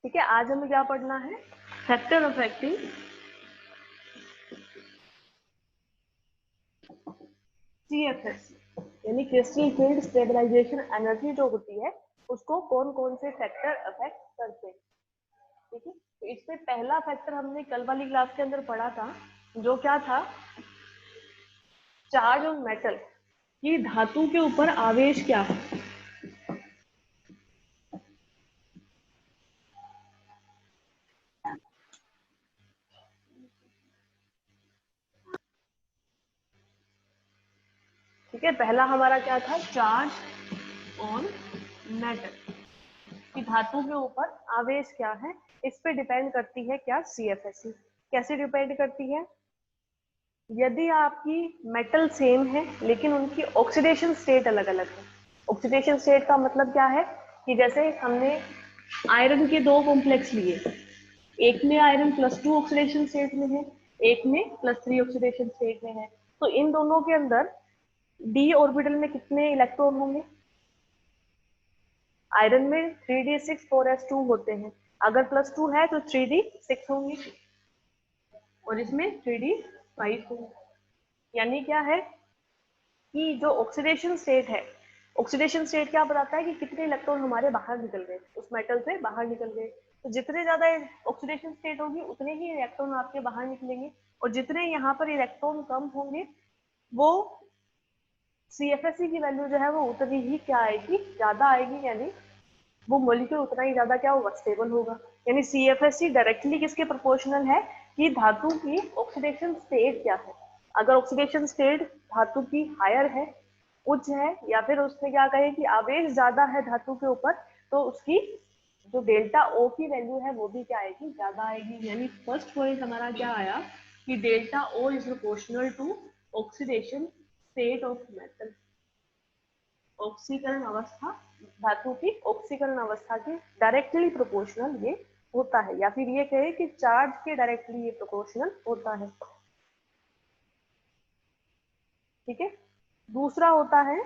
ठीक है, आज हमें क्या पढ़ना है, फैक्टर अफेक्टिंग सीएफएस यानी क्रिस्टल फील्ड स्टेबलाइजेशन एनर्जी जो होती है उसको कौन कौन से फैक्टर अफेक्ट करते हैं। ठीक है, तो इसमें पहला फैक्टर हमने कल वाली क्लास के अंदर पढ़ा था, जो क्या था, चार्ज ऑन मेटल कि धातु के ऊपर आवेश क्या है। ठीक है, पहला हमारा क्या था, चार्ज ऑन मेटल कि धातु के ऊपर आवेश क्या है, इस पे डिपेंड करती है क्या, सीएफएससी। कैसे डिपेंड करती है, यदि आपकी मेटल सेम है लेकिन उनकी ऑक्सीडेशन स्टेट अलग अलग है। ऑक्सीडेशन स्टेट का मतलब क्या है कि जैसे हमने आयरन के दो कॉम्प्लेक्स लिए, एक में आयरन +2 ऑक्सीडेशन स्टेट में है, एक में +3 ऑक्सीडेशन स्टेट में है, तो इन दोनों के अंदर डी ऑर्बिटल में कितने इलेक्ट्रॉन होंगे, आयरन में 3d6 4s2 होते हैं, अगर +2 है तो 3d6 होंगे और इसमें 3d5 होंगे। यानी क्या है कि जो ऑक्सीडेशन स्टेट है, ऑक्सीडेशन स्टेट क्या बताता है कि कितने इलेक्ट्रॉन हमारे बाहर निकल गए, उस मेटल से बाहर निकल गए। तो जितने ज्यादा ऑक्सीडेशन स्टेट होगी उतने ही इलेक्ट्रॉन आपके बाहर निकलेंगे, और जितने यहाँ पर इलेक्ट्रॉन कम होंगे वो सीएफएससी की वैल्यू जो है वो उतनी ही क्या आएगी, ज्यादा आएगी, यानी वो मॉलिक्यूल उतना ही ज्यादा क्या होगा, स्टेबल होगा। यानी सीएफएससी डायरेक्टली किसके प्रोपोर्शनल है कि धातु की ऑक्सीडेशन स्टेट क्या है। अगर ऑक्सीडेशन स्टेट धातु की हायर है, उच्च है, या फिर उसमें क्या कहे कि आवेश ज्यादा है धातु के ऊपर, तो उसकी जो डेल्टा ओ की वैल्यू है वो भी क्या आएगी, ज्यादा आएगी। यानी फर्स्ट पॉइंट हमारा क्या आया कि delta O is proportional to oxidation state of metal. ऑक्सीकरण अवस्था, धातु की ऑक्सीकरण अवस्था के डायरेक्टली प्रोपोर्शनल ये होता है, या फिर ये कहे कि चार्ज के डायरेक्टली ये प्रोपोर्शनल होता है। ठीक है, दूसरा होता है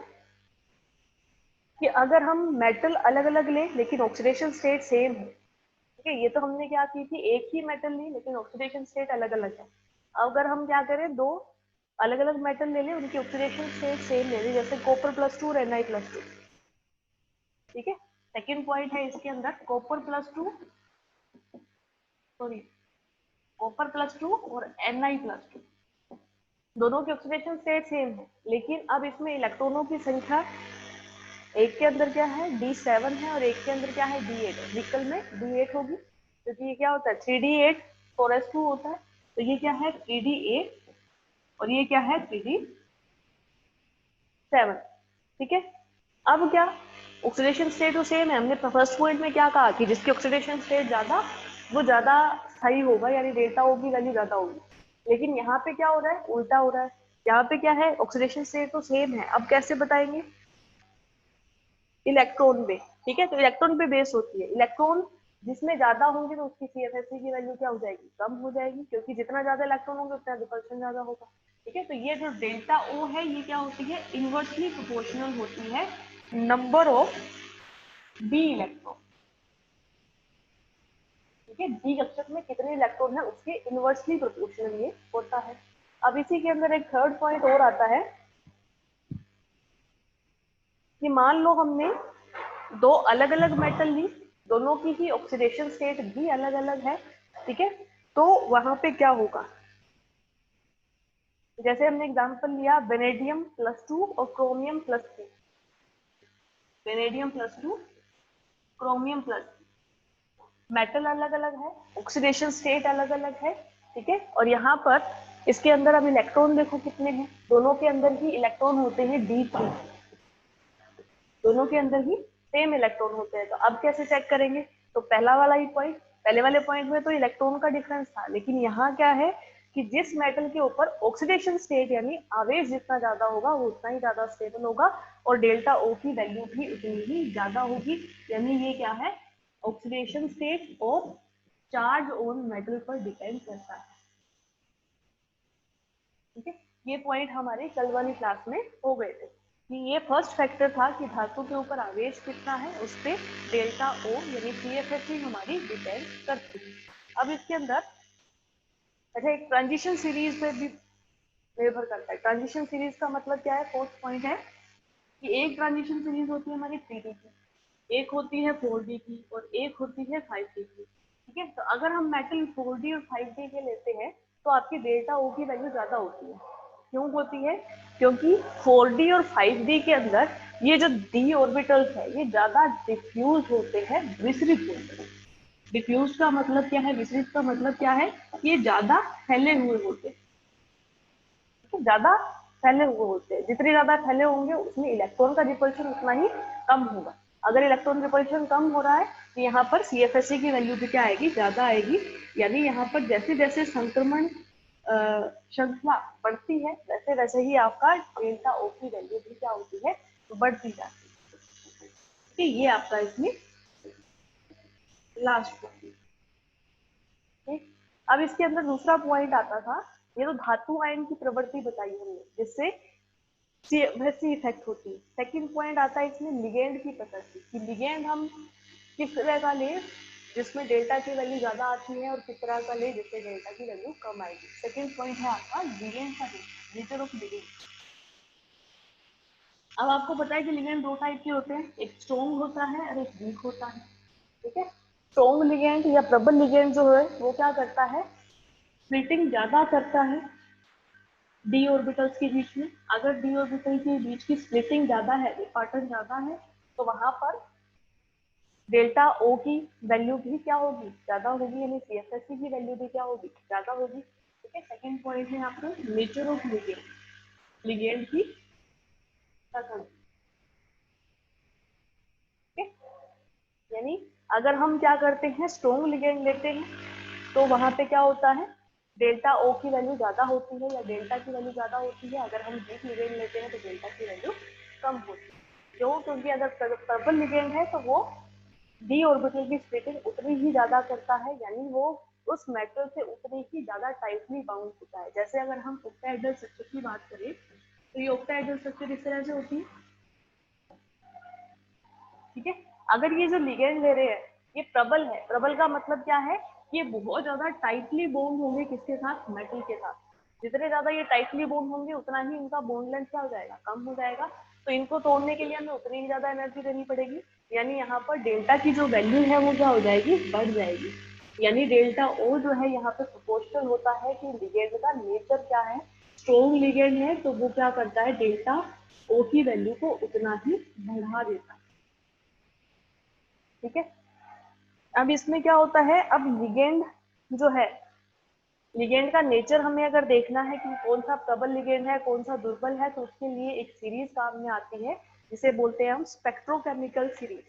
कि अगर हम मेटल अलग अलग लें लेकिन ऑक्सीडेशन स्टेट सेम है। ठीक है, ये तो हमने क्या की थी, एक ही मेटल ली लेकिन ऑक्सीडेशन स्टेट अलग अलग है। अगर हम क्या करें, दो अलग अलग मेटल ले लें, उनकी ऑक्सीडेशन स्टेट सेम ले लें, जैसे कॉपर +2 और Na+2। ठीक है, सेकेंड पॉइंट है इसके अंदर, कॉपर+2 और Na+2 दोनों की ऑक्सीडेशन स्टेट सेम है, लेकिन अब इसमें इलेक्ट्रॉनों की संख्या, एक के अंदर क्या है D7 है और एक के अंदर क्या है D8 है, निकल में D8 होगी, क्योंकि ये क्या होता है 3d8 4s2 होता है, तो ये क्या है 3d8 और ये क्या है 3d7। ठीक है, अब क्या, ऑक्सीडेशन स्टेट तो सेम है, हमने फर्स्ट पॉइंट में क्या कहा कि जिसकी ऑक्सीडेशन स्टेट ज्यादा वो ज्यादा सही होगा, यानी डेल्टा ओ की वैल्यू ज्यादा होगी। लेकिन यहाँ पे क्या हो रहा है, उल्टा हो रहा है। यहाँ पे क्या है, ऑक्सीडेशन स्टेट तो सेम है, अब कैसे बताएंगे, इलेक्ट्रॉन पे। ठीक है, तो इलेक्ट्रॉन पे बेस होती है, इलेक्ट्रॉन जिसमें ज्यादा होंगे तो उसकी सीएफएससी की वैल्यू क्या हो जाएगी, कम हो जाएगी, क्योंकि जितना ज्यादा इलेक्ट्रॉन होंगे उतना रिपल्शन ज्यादा होगा। ठीक है, तो ये जो डेल्टा ओ है ये क्या होती है, इनवर्सली प्रोपोर्शनल होती है नंबर ऑफ बी इलेक्ट्रॉन। ठीक है, डी कक्षक में कितने इलेक्ट्रॉन है उसके इनवर्सली प्रोपोर्शनल ये होता है। अब इसी के अंदर एक थर्ड पॉइंट और आता है कि मान लो हमने दो अलग अलग मेटल ली, दोनों की ही ऑक्सीडेशन स्टेट भी अलग अलग है। ठीक है, तो वहां पे क्या होगा, जैसे हमने एग्जांपल लिया वेनेडियम+2 और क्रोमियम+3, वेनेडियम+2 क्रोमियम+3, मेटल अलग अलग है, ऑक्सीडेशन स्टेट अलग अलग है। ठीक है, और यहाँ पर इसके अंदर अब इलेक्ट्रॉन देखो कितने हैं, दोनों के अंदर ही इलेक्ट्रॉन होते हैं D3, दोनों के अंदर ही सेम इलेक्ट्रॉन होते हैं। तो अब कैसे चेक करेंगे, तो पहला वाला ही पॉइंट, पहले वाले पॉइंट में तो इलेक्ट्रॉन का डिफरेंस था, लेकिन यहाँ क्या है कि जिस मेटल के ऊपर ऑक्सीडेशन स्टेट यानी आवेश जितना ज्यादा होगा वो उतना ही ज्यादा स्टेबल होगा, और डेल्टा ओ की वैल्यू भी उतनी ही ज्यादा होगी। यानी ये क्या है, ऑक्सीडेशन स्टेट और चार्ज ऑन मेटल पर डिपेंड करता है। ठीक है, ये पॉइंट हमारे कल वाली क्लास में हो गए थे। कि ये फर्स्ट फैक्टर था कि धातु के ऊपर आवेश कितना है, उस पर डेल्टा ओ यानी CFSE हमारी डिपेंड करती है। अब इसके अंदर अच्छा एक ट्रांजिशन सीरीज पे भी निर्भर करता है। ट्रांजिशन सीरीज का मतलब क्या है, फोर्थ पॉइंट है कि एक ट्रांजिशन सीरीज होती है हमारी 3D की, एक होती है 4D की और एक होती है 5D की। ठीक है, तो अगर हम मेटल 4D और 5D के लेते हैं तो आपकी डेल्टा ओ की वैल्यू ज्यादा होती है। क्यों होती है? क्योंकि 4D और 5D के अंदर ये जो डी ऑर्बिटल्स है ये ज्यादा डिफ्यूज होते हैं, विसरित होते हैं। डिफ्यूज का मतलब क्या है, विसरित का मतलब क्या है, ये ज्यादा फैले हुए होते हैं। ज्यादा फैले हुए होते हैं, जितने ज्यादा फैले होंगे उसमें इलेक्ट्रॉन का रिपल्शन उतना ही कम होगा। अगर इलेक्ट्रॉन रिपल्शन कम हो रहा है तो यहाँ पर CFSE की वैल्यू भी क्या आएगी, ज्यादा आएगी। यानी यहाँ पर जैसे जैसे संक्रमण श्रृंखला बढ़ती है वैसे वैसे ही आपका डेल्टा ओ की वैल्यू भी क्या होती है, बढ़ती जाती है। ठीक, ये आपका इसमें लास्ट पॉइंट। ठीक, अब इसके अंदर दूसरा पॉइंट आता था, ये तो धातु आयन की प्रवृत्ति बताई हमने जिससे वैसी इफेक्ट होती है। सेकंड पॉइंट आता है इसमें लिगेंड की प्रकृति, कि लिगेंड हम किस तरह का ले जिसमें डेल्टा की वैल्यू ज्यादा आती है और किस तरह का ले जिससे डेल्टा की वैल्यू कम आएगी। सेकंड पॉइंट है आपका लिगेंड का नेचर ऑफ लिगेंड। अब आपको पता है कि लिगेंड दो टाइप के होते हैं, एक स्ट्रॉन्ग होता है और एक वीक होता है। ठीक है, स्ट्रॉन्ग लिगेंड या प्रबल लिगेंड जो है वो क्या करता है, स्प्लिटिंग ज्यादा करता है डी ऑर्बिटल्स के बीच में। अगर डी ऑर्बिटल के बीच की स्प्लिटिंग ज्यादा है, विपाटन ज्यादा है, तो वहां पर डेल्टा ओ की वैल्यू भी क्या होगी, ज्यादा होगी, यानी CFSE की वैल्यू भी क्या होगी, ज्यादा होगी। ठीक है, सेकंड पॉइंट है आपका नेचर ऑफ लिगेंड, लिगेंड की प्रकृति। ठीक है, यानी अगर हम क्या करते हैं, स्ट्रॉन्ग लिगेंड लेते हैं तो वहां पे क्या होता है, डेल्टा ओ की वैल्यू ज्यादा होती है या डेल्टा की वैल्यू ज्यादा होती है। अगर हम वीक लिगेंड लेते हैं तो डेल्टा की वैल्यू कम होती है। क्यों? क्योंकि अगर प्रबल लिगेंड है तो वो डी ऑर्बिटल की स्प्लिटिंग उतनी ही ज्यादा करता है, यानी वो उस मेटल से उतनी ही ज्यादा टाइटली बाउंड होता है। जैसे अगर हम ऑक्टाहेड्रल स्ट्रक्चर की बात करें तो ये ऑक्टाहेड्रल स्ट्रक्चर इस तरह से होती है। ठीक है, अगर ये जो लिगेंड ले रहे हैं ये प्रबल है, प्रबल का मतलब क्या है, ये बहुत ज्यादा टाइटली बॉन्ड होंगे किसके साथ, मेटल के साथ। जितने ज्यादा ये टाइटली बॉन्ड होंगे उतना ही इनका बॉन्ड लेंथ क्या हो जाएगा, कम हो जाएगा। तो इनको तोड़ने के लिए हमें उतनी ही ज्यादा एनर्जी देनी पड़ेगी। यानी यहाँ पर डेल्टा की जो वैल्यू है वो क्या हो जाएगी, बढ़ जाएगी। यानी डेल्टा ओ जो है यहाँ पे प्रोपोर्शनल होता है कि लिगेंड का नेचर क्या है। स्ट्रॉन्ग लिगेंड है तो वो क्या करता है, डेल्टा ओ की वैल्यू को उतना ही बढ़ा देता है। ठीक है, अब इसमें क्या होता है, अब लिगेंड जो है, लिगेंड का नेचर हमें अगर देखना है कि कौन सा प्रबल लिगेंड है कौन सा दुर्बल है, तो उसके लिए एक सीरीज काम में आती है जिसे बोलते हैं हम स्पेक्ट्रोकेमिकल सीरीज।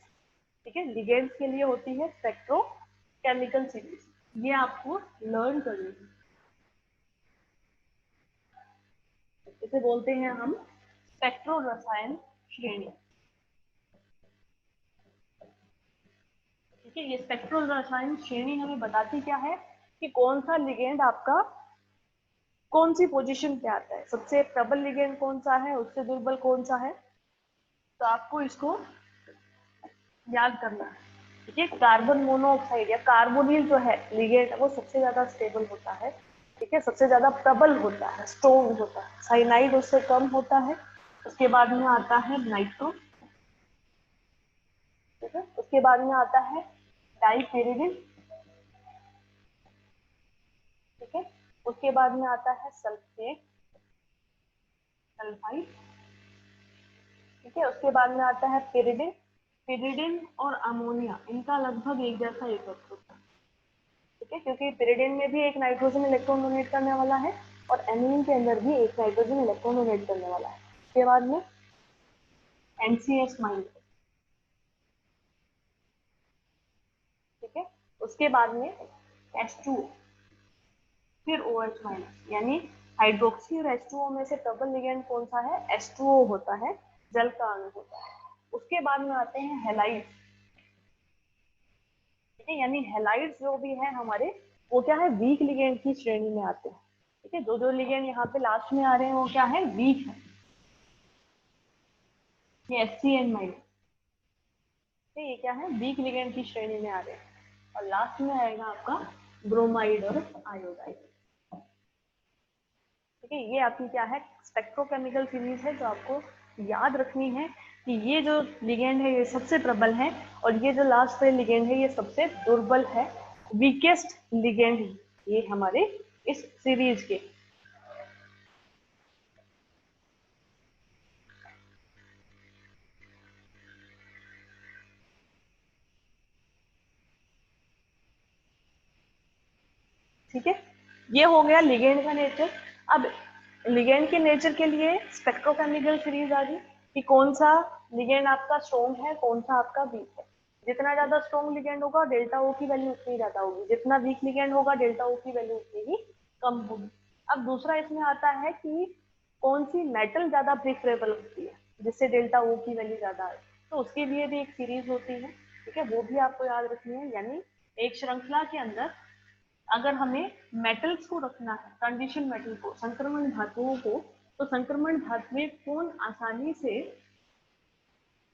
ठीक है, लिगेंड्स के लिए होती है स्पेक्ट्रोकेमिकल सीरीज, ये आपको लर्न करनी है। इसे बोलते हैं हम स्पेक्ट्रो रसायन श्रेणी। ठीक है, ये स्पेक्ट्रो रसायन श्रेणी हमें बताती क्या है कि कौन सा लिगेंड आपका कौन सी पोजीशन पे आता है, सबसे प्रबल लिगेंड कौन सा है, उससे दुर्बल कौन सा है। तो आपको इसको याद करना है। ठीक है, कार्बन मोनोऑक्साइड या कार्बोनिल जो है लिगेंड वो सबसे ज्यादा स्टेबल होता है। ठीक है, सबसे ज्यादा प्रबल होता है, स्ट्रॉन्ग होता है। साइनाइड उससे कम होता है। उसके बाद में आता है नाइट्रो। ठीक है, उसके बाद में आता है डाइपिरिडिन। ठीक है, उसके बाद में आता है सल्फेट, सल्फाइड। ठीक है, उसके बाद में आता है पिरिडिन। पिरिडिन और अमोनिया इनका लगभग एक जैसा इफेक्ट होता है। ठीक है, क्योंकि पिरिडिन में भी एक नाइट्रोजन इलेक्ट्रॉन डोनेट करने वाला है और एमीन के अंदर भी एक नाइट्रोजन इलेक्ट्रॉन डोनेट करने वाला है। उसके बाद में NCS माइनस। ठीक है, उसके बाद में H2O, फिर OH माइनस। यानी हाइड्रोक्सी और H2O में से प्रबल लिगेंड कौन सा है, H2O होता है, जल का अणु होता है। उसके बाद में आते हैं हेलाइड। ठीक है, यानी हेलाइड जो भी है हमारे वो क्या है, वीक लिगेंड की श्रेणी में आते हैं। ठीक है, जो जो लिगेंड यहाँ पे लास्ट में आ रहे हैं वो क्या है, वीक है। ये HCN-, ये क्या है, वीक लिगेंड की श्रेणी में आ रहे हैं। और लास्ट में आएगा आपका ब्रोमाइड और आयोडाइड। ठीक है, ये आपकी क्या है, स्पेक्ट्रोकेमिकल सीरीज है जो आपको याद रखनी है कि ये जो लिगेंड है ये सबसे प्रबल है और ये जो लास्ट पे लिगेंड है ये सबसे दुर्बल है, वीकेस्ट लिगेंड ये हमारे इस सीरीज के। ठीक है, ये हो गया लिगेंड का नेचर। अब लिगेंड के नेचर के लिए स्पेक्ट्रोकेमिकल सीरीज आ गई कि कौन सा लिगेंड आपका स्ट्रॉन्ग है, कौन सा आपका वीक है। जितना ज्यादा स्ट्रॉन्ग लिगेंड होगा डेल्टा ओ की वैल्यू उतनी ज्यादा होगी, जितना वीक लिगेंड होगा डेल्टा ओ की वैल्यू उतनी ही कम होगी। अब दूसरा इसमें आता है कि कौन सी मेटल ज्यादा प्रेफरेबल होती है जिससे डेल्टा ओ की वैल्यू ज्यादा आए, तो उसके लिए भी एक सीरीज होती है। ठीक है, वो भी आपको याद रखनी है। यानी एक श्रृंखला के अंदर अगर हमें मेटल्स को रखना है, ट्रांजिशन मेटल को, संक्रमण धातुओं को, तो संक्रमण धातुएं कौन आसानी से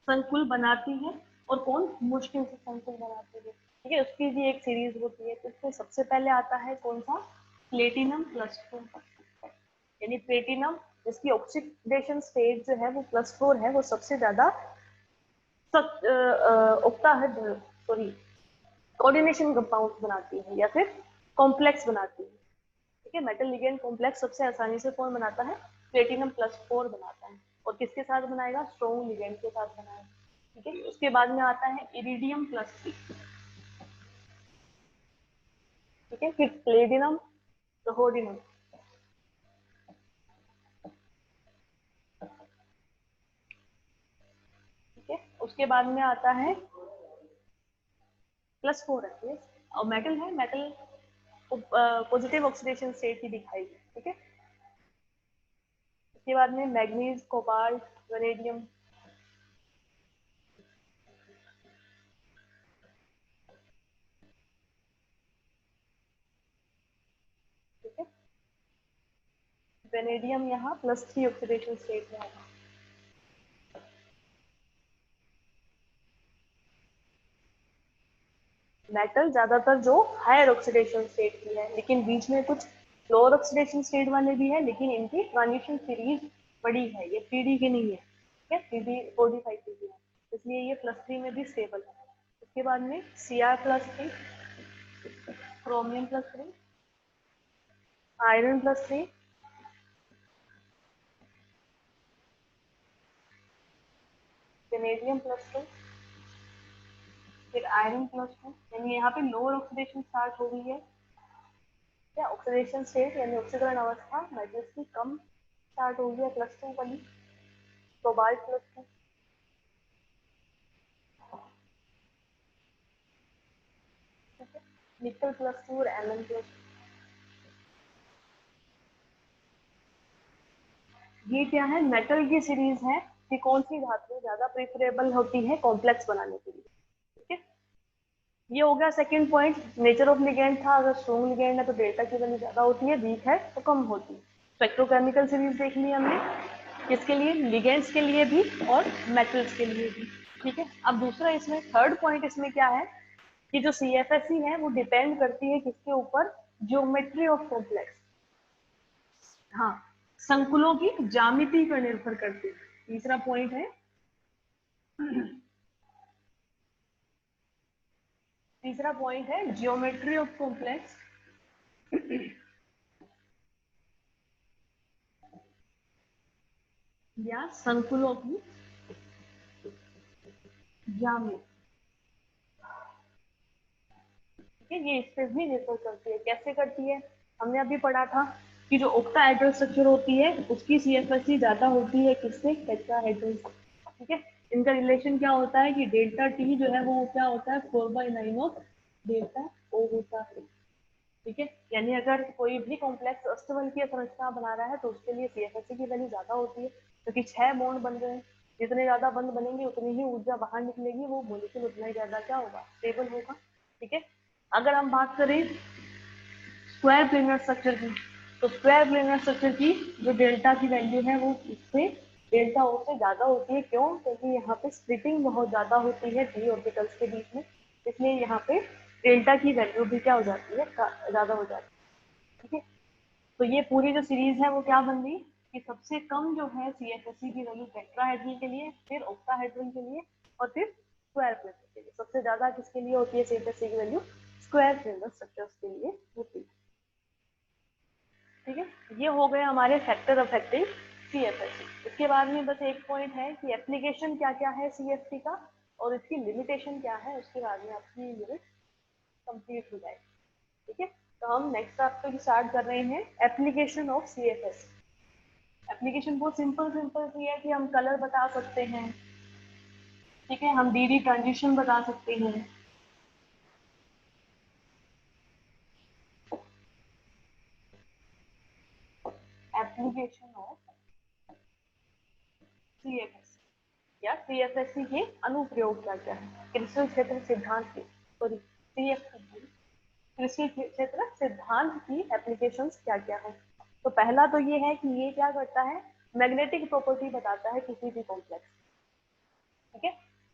संकुल बनाती है और कौन मुश्किल से संकुल बनाती है। ठीक है, उसकी भी एक सीरीज होती है। तो इसमें सबसे पहले आता है कौन सा, प्लेटिनम +4, यानी प्लेटिनम जिसकी ऑक्सीडेशन स्टेट जो है वो +4 है, वो सबसे ज्यादा उगता है, सॉरी, कोऑर्डिनेशन कंपाउंड बनाती है या फिर कॉम्प्लेक्स बनाती है। ठीक है, मेटल लिगेंड कॉम्प्लेक्स सबसे आसानी से कौन बनाता है, प्लेटिनम +4 बनाता है। और किसके साथ बनाएगा, स्ट्रॉन्ग लिगेंड के साथ बनाएगा। ठीक है, उसके बाद में आता है इरिडियम +3। ठीक है, फिर प्लेटिनम, रोहोडिनम। ठीक है, उसके बाद में आता है +4 है और मेटल है, मेटल पॉजिटिव ऑक्सीडेशन स्टेट की दिखाई। ठीक है, उसके बाद में मैग्नीज, कोबाल्ट, वेनेडियम। ठीक है, वेनेडियम यहाँ +3 ऑक्सीडेशन स्टेट में आएगा। मेटल ज्यादातर जो हायर ऑक्सीडेशन स्टेट की है, लेकिन बीच में कुछ लोअर ऑक्सीडेशन स्टेट वाले भी है, लेकिन इनकी ट्रांजिशन सीरीज बड़ी है, ये 3D की नहीं है। ठीक है, 3D 45 की है, इसलिए ये +3 में भी स्टेबल है। उसके बाद में Cr+3, क्रोमियम +3, आयरन +3, वेनेडियम +2, फिर आयरन +2। यानी यहाँ पे लोअर ऑक्सीडेशन स्टार्ट हो गई है, क्या ऑक्सीडेशन स्टेट यानी ऑक्सीकरण अवस्था मेटल्स की कम स्टार्ट हो गई है, +2 वाली। कोबाल्ट +2, निकल +2 और Mn+2। ये क्या है, मेटल की सीरीज है कि कौन सी धातु ज्यादा प्रेफरेबल होती है कॉम्प्लेक्स बनाने के लिए। ठीक है, ये हो गया second point, nature of ligand था। अगर स्ट्रॉन्ग लिगेंड है तो डेल्टा की वैल्यू ज्यादा होती है, वीक है तो कम होती है। स्पेक्ट्रोकेमिकल सीरीज देख ली हमने, किसके लिए, लिगेंड्स के लिए भी और मेटल्स के लिए भी। ठीक है, अब दूसरा इसमें थर्ड पॉइंट इसमें क्या है कि जो CFSE है वो डिपेंड करती है किसके ऊपर, ज्योमेट्री ऑफ कॉम्प्लेक्स। हाँ, संकुलों की ज्यामिति पर निर्भर करती है। तीसरा पॉइंट है, तीसरा पॉइंट है ज्योमेट्री ऑफ कॉम्प्लेक्स या संकुलों की ज्यामिति। ठीक है, ये इस पे भी निर्भर करती है। कैसे करती है, हमने अभी पढ़ा था कि जो ऑक्टाहेड्रल स्ट्रक्चर होती है उसकी CFSE ज्यादा होती है किससे, टेट्राहेड्रल से। ठीक है, इनका रिलेशन क्या होता है कि डेल्टा T जो है वो क्या होता है, 4/9 ऑफ डेल्टा O होता है। ठीक है, यानी अगर कोई भी कॉम्प्लेक्स अष्टबल की संरचना बना रहा है तो उसके लिए CFSE की वैल्यू ज्यादा होती है, क्योंकि 6 बॉन्ड बन रहे हैं। जितने ज्यादा बंद बनेंगे उतनी ही ऊर्जा बाहर निकलेगी, वो मॉलिक्यूल उतना ही ज्यादा क्या होगा, स्टेबल होगा। ठीक है, अगर हम बात करें स्क्वायर प्लेनर स्ट्रक्चर की, तो स्क्वायर प्लेनर स्ट्रक्चर की जो डेल्टा की वैल्यू है वो इससे डेल्टा ओ से ज्यादा होती है। क्यों? क्योंकि यहाँ पे स्प्लिटिंग बहुत ज्यादा होती है डी ऑर्बिटल्स के बीच में, इसलिए यहाँ पे डेल्टा की वैल्यू भी क्या हो जाती है, ज्यादा हो जाती है। ठीक है, तो ये पूरी जो सीरीज है वो क्या बन गई कि सबसे कम जो है CFSE की वैल्यू टेट्राहेड्रल के लिए, फिर ऑक्टाहेड्रल के लिए, और फिर स्क्वायर सिलेंडर के लिए। सबसे ज्यादा किसके लिए होती है CFSE की वैल्यू? स्क्वायर सिलेंडर स्ट्रक्चर्स के लिए होती है। ठीक है, ये हो गए हमारे फैक्टर अफेक्टिंग CFSE। इसके बाद में बस एक पॉइंट है कि एप्लीकेशन क्या क्या है CFT का और इसकी लिमिटेशन क्या है, उसके बाद में आपकी यूनिट कंप्लीट हो जाएगी। ठीक है, तो हम नेक्स्ट टॉपिक स्टार्ट कर रहे हैं एप्लीकेशन ऑफ CFSE। एप्लीकेशन बहुत सिंपल सी है कि हम कलर बता सकते हैं, ठीक है, हम DD ट्रांजिशन बता सकते हैं। एप्लीकेशन ऑफ CFSE या CFSE के अनुप्रयोग क्या क्या है, क्रिस्टल क्षेत्र सिद्धांत के, सॉरी CFSE क्रिस्टल क्षेत्र सिद्धांत की एप्लीकेशंस क्या क्या है। तो पहला तो ये है कि ये क्या करता है, मैग्नेटिक प्रॉपर्टी बताता है किसी भी कॉम्प्लेक्स। ठीक है,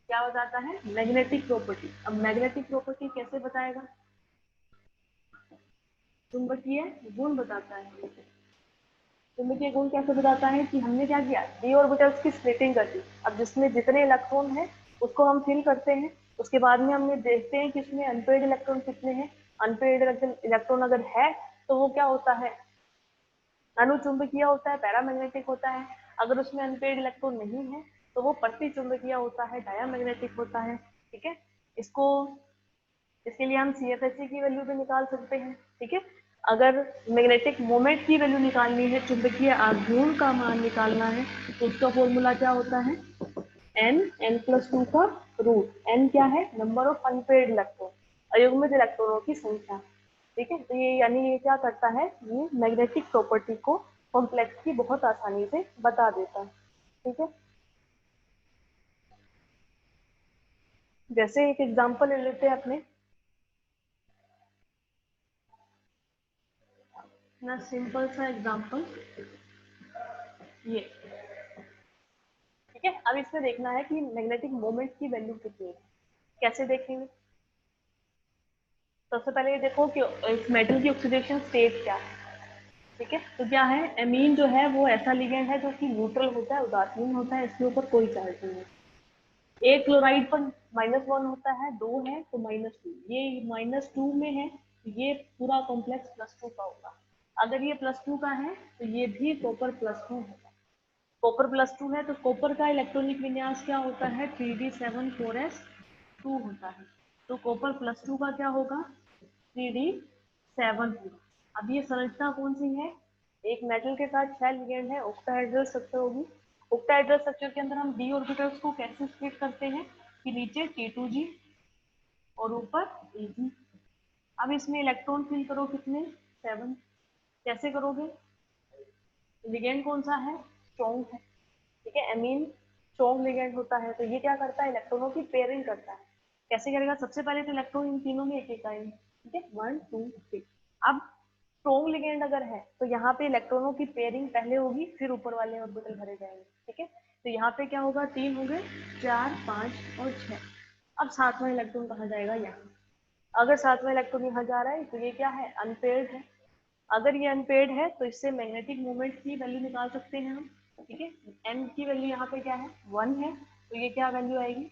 क्या बताता है? Magnetic property. अब मैग्नेटिक प्रॉपर्टी कैसे बताएगा? चुंबकीय गुण बताता है। चुंबकीय गुण कैसे बताता है कि हमने क्या किया, डी ऑर्बिटल्स की स्प्लिटिंग कर दी। अब जिसमें जितने इलेक्ट्रॉन है उसको हम फिल करते हैं, उसके बाद में हमने देखते हैं कि इसमें अनपेयर्ड इलेक्ट्रॉन कितने हैं। अनपेयर्ड इलेक्ट्रॉन अगर है तो वो क्या होता है, अनुचुंबकीय होता है, पैरामैग्नेटिक होता है। अगर उसमें अनपेयर्ड इलेक्ट्रॉन नहीं है तो वो प्रतिचुंबकीय होता है, डायामैग्नेटिक होता है। ठीक है, इसको इसके लिए हम CFSE की वैल्यू भी निकाल सकते हैं। ठीक है, अगर मैग्नेटिक मोमेंट की वैल्यू निकालनी है, चुंबकीय आघूर्ण का मान निकालना है, तो उसका फॉर्मूला क्या होता है, n+2 का रूट। n क्या है? नंबर ऑफ अनपेयर्ड इलेक्ट्रॉन, अयुग्मित इलेक्ट्रॉनों की संख्या। ठीक है, तो ये यानी ये क्या करता है, ये मैग्नेटिक प्रॉपर्टी को कॉम्प्लेक्स की बहुत आसानी से बता देता है। ठीक है, जैसे एक एग्जांपल ले लेते हैं अपने ना, सिंपल सा एग्जांपल ये। ठीक है, अब इसमें देखना है कि मैग्नेटिक मोमेंट की वैल्यू कितनी है। कैसे देखेंगे? सबसे पहले ये देखो कि इस मेटल की ऑक्सीडेशन स्टेट क्या है। ठीक है, तो क्या है, एमीन जो है वो ऐसा लिगेंड है जो कि न्यूट्रल होता है, उदासीन होता है, इसके ऊपर कोई चार्ज नहीं है। एक क्लोराइड पर -1 होता है, 2 है तो -2, ये -2 में है तो ये पूरा कॉम्प्लेक्स +2 का होगा। अगर ये +2 का है तो ये भी कॉपर +2 होगा। कॉपर +2 है तो कॉपर का इलेक्ट्रॉनिक विन्यास क्या होता है, 3d7 4s2 होता है। तो कॉपर +2 का क्या होगा, 3d7 होगा। अब ये संरचना कौन सी है, एक मेटल के साथ 6 लिगेंड है, ऑक्टाहेड्रल स्ट्रक्चर होगी। ऑक्टाहेड्रल स्ट्रक्चर के अंदर हम डी ऑर्बिटल्स को कैसे स्प्लिट करते हैं कि नीचे T2g और ऊपर Ag। अब इसमें इलेक्ट्रॉन फिल करो कितने, 7। कैसे करोगे, लिगेंड कौन सा है, स्ट्रॉन्ग है। ठीक है, एमीन स्ट्रॉन्ग लिगेंड होता है तो ये क्या करता है, इलेक्ट्रॉनों की पेयरिंग करता है। कैसे करेगा, सबसे पहले तो इलेक्ट्रॉन इन तीनों में एक एक आएंगे। ठीक है, 1 2 3। अब स्ट्रॉन्ग लिगेंड अगर है तो यहाँ पे इलेक्ट्रॉनों की पेयरिंग पहले होगी, फिर ऊपर वाले ऑर्बिटल भरे जाएंगे। ठीक है, तो यहाँ पे क्या होगा, 3 हो गए, 4 5 और 6। अब सातवां इलेक्ट्रॉन कहाँ जाएगा, यहाँ। अगर सातवां इलेक्ट्रॉन यहाँ जा रहा है तो ये क्या है, अनपेयर्ड है। अगर ये अनपेयर्ड है तो इससे मैग्नेटिक मोमेंट की वैल्यू निकाल सकते हैं हम। ठीक है, m की वैल्यू यहाँ पे क्या है, 1 है, तो ये क्या वैल्यू आएगी,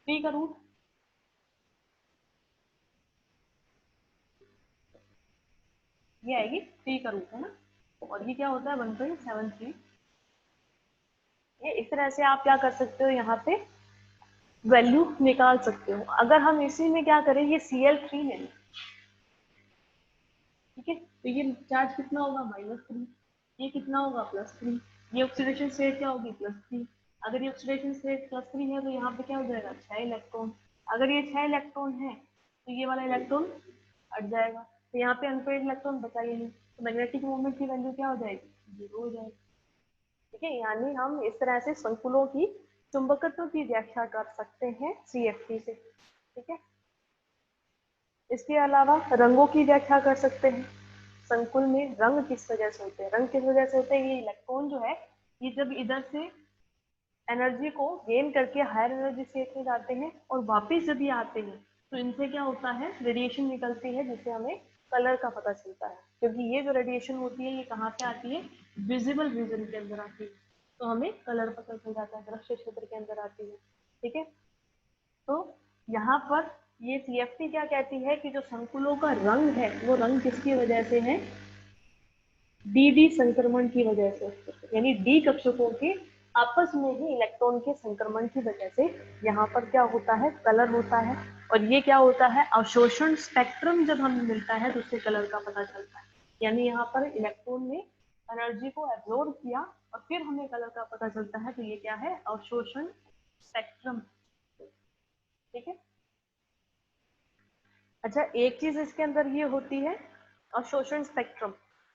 3 का रूट। ये आएगी 3 का रूट, है ना। और ये क्या होता है, 1.73। ये इस तरह से आप क्या कर सकते हो, यहाँ पे वैल्यू निकाल सकते हो। अगर हम इसी में क्या करें, ये Cl3 ले लें। ठीक है, तो ये चार्ज कितना होगा, -3। ये कितना होगा, +3। ये ऑक्सीडेशन स्टेट क्या होगी, +3। अगर ये ऑक्सीडेशन स्टेट +3 है तो यहाँ पे क्या हो जाएगा, 6 इलेक्ट्रॉन। अगर ये 6 इलेक्ट्रॉन है तो ये वाला इलेक्ट्रॉन हट जाएगा, तो यहाँ पे अनपेयर्ड इलेक्ट्रॉन बचा ही नहीं, तो मैग्नेटिक मोमेंट की वैल्यू क्या हो जाएगी, 0 हो जाएगी। ठीक है, यानी हम इस तरह से संकुलों की चुंबकत्व की व्याख्या कर सकते हैं CFT से। ठीक है, इसके अलावा रंगों की व्याख्या कर सकते हैं। संकुल में रंग किस वजह से होते हैं? रंग किस वजह से होते हैं? ये इलेक्ट्रॉन जो है ये जब इधर से एनर्जी को गेन करके हायर एनर्जी स्टेट में जाते हैं और वापस जब ये आते हैं तो इनसे क्या होता है, रेडिएशन निकलती है जिससे हमें कलर का पता चलता है। क्योंकि ये जो रेडिएशन होती है ये कहाँ से आती है? विजिबल रीजन के अंदर आती है, तो हमें कलर पता चल जाता है, दृश्य क्षेत्र के अंदर आती है। ठीक है, तो यहाँ पर ये CFT क्या कहती है कि जो संकुलों का रंग है वो रंग किसकी वजह से है? डी संक्रमण की वजह से, यानी डी कक्षकों के आपस में ही इलेक्ट्रॉन के संक्रमण की वजह से यहाँ पर क्या होता है? कलर होता है। और ये क्या होता है? अवशोषण स्पेक्ट्रम जब हमें मिलता है तो उससे कलर का पता चलता है। यानी यहाँ पर इलेक्ट्रॉन ने एनर्जी को एब्जॉर्ब किया और फिर हमें कलर का पता चलता है, तो ये क्या है? अवशोषण स्पेक्ट्रम। ठीक है, अच्छा एक चीज इसके अंदर ये होती है अवशोषण स्पेक्ट्रम,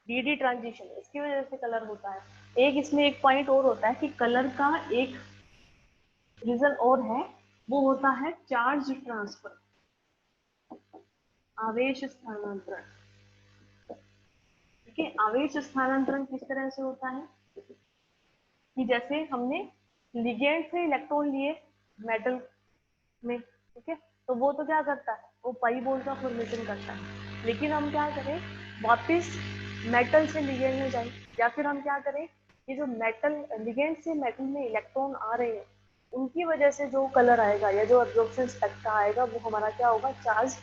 डी ट्रांजिशन, इसकी वजह से कलर होता है। एक इसमें एक पॉइंट और होता है कि कलर का एक रीजन और है, वो होता है चार्ज ट्रांसफर, आवेश स्थानांतरण। ठीक है, आवेश स्थानांतरण किस तरह से होता है कि जैसे हमने लिगेंड से इलेक्ट्रॉन लिए मेटल में, ठीक है, तो वो तो क्या करता है? वो पाई बॉन्ड का फॉर्मेशन करता है। लेकिन हम क्या करें, वापस मेटल से लिगेंड में जाए, या फिर हम क्या करें कि जो मेटल लिगेंड से मेटल में इलेक्ट्रॉन आ रहे हैं उनकी वजह से जो कलर आएगा या जो एब्जॉर्प्शन स्पेक्ट्रा आएगा वो हमारा क्या होगा? चार्ज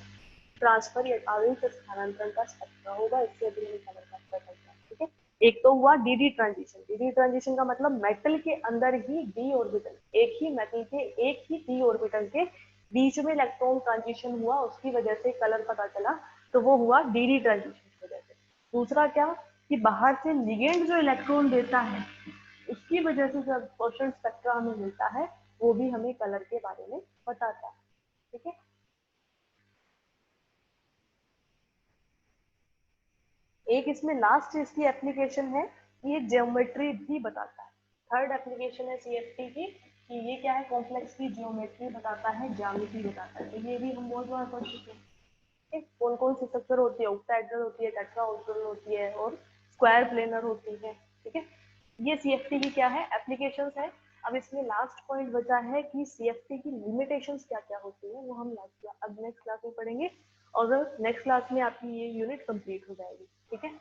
ट्रांसफर या आवेश स्थानांतरण का स्पेक्ट्रा होगा। इससे भी हमें कलर का पता चलता है। ठीक है, एक तो हुआ डी ट्रांजिशन। डी ट्रांजिशन का मतलब मेटल के अंदर ही डी ऑर्बिटल, एक ही मेटल के एक ही डी ऑर्बिटल के बीच में इलेक्ट्रॉन ट्रांजिशन हुआ, उसकी वजह से कलर पता चला, तो वो हुआ डी ट्रांजिशन की वजह से। दूसरा क्या कि बाहर से लिगेंड जो इलेक्ट्रॉन देता है उसकी वजह से जो अब्जॉर्प्शन स्पेक्ट्रा हमें मिलता है वो भी हमें कलर के बारे में बताता है। ठीक है, एक इसमें लास्ट इसकी एप्लीकेशन है, ये ज्योमेट्री भी बताता है। थर्ड एप्लीकेशन है CFT की कि ये क्या है? कॉम्प्लेक्स की ज्योमेट्री बताता है, ज्यामिति बताता है। तो ये भी हम बहुत बार पढ़ चुके हैं। कौन कौन सी स्ट्रक्चर होती है? ऑक्टाहेड्रल होती है, टेट्राहेड्रल होती है और स्क्वायर प्लेनर होती है। ठीक है, ये CFT की क्या है? एप्लीकेशंस है। अब इसमें लास्ट पॉइंट बचा है कि CFT की लिमिटेशंस क्या क्या होती है, वो हम अब नेक्स्ट क्लास में पढ़ेंगे, और नेक्स्ट क्लास में आपकी ये यूनिट कंप्लीट हो जाएगी। ठीक है।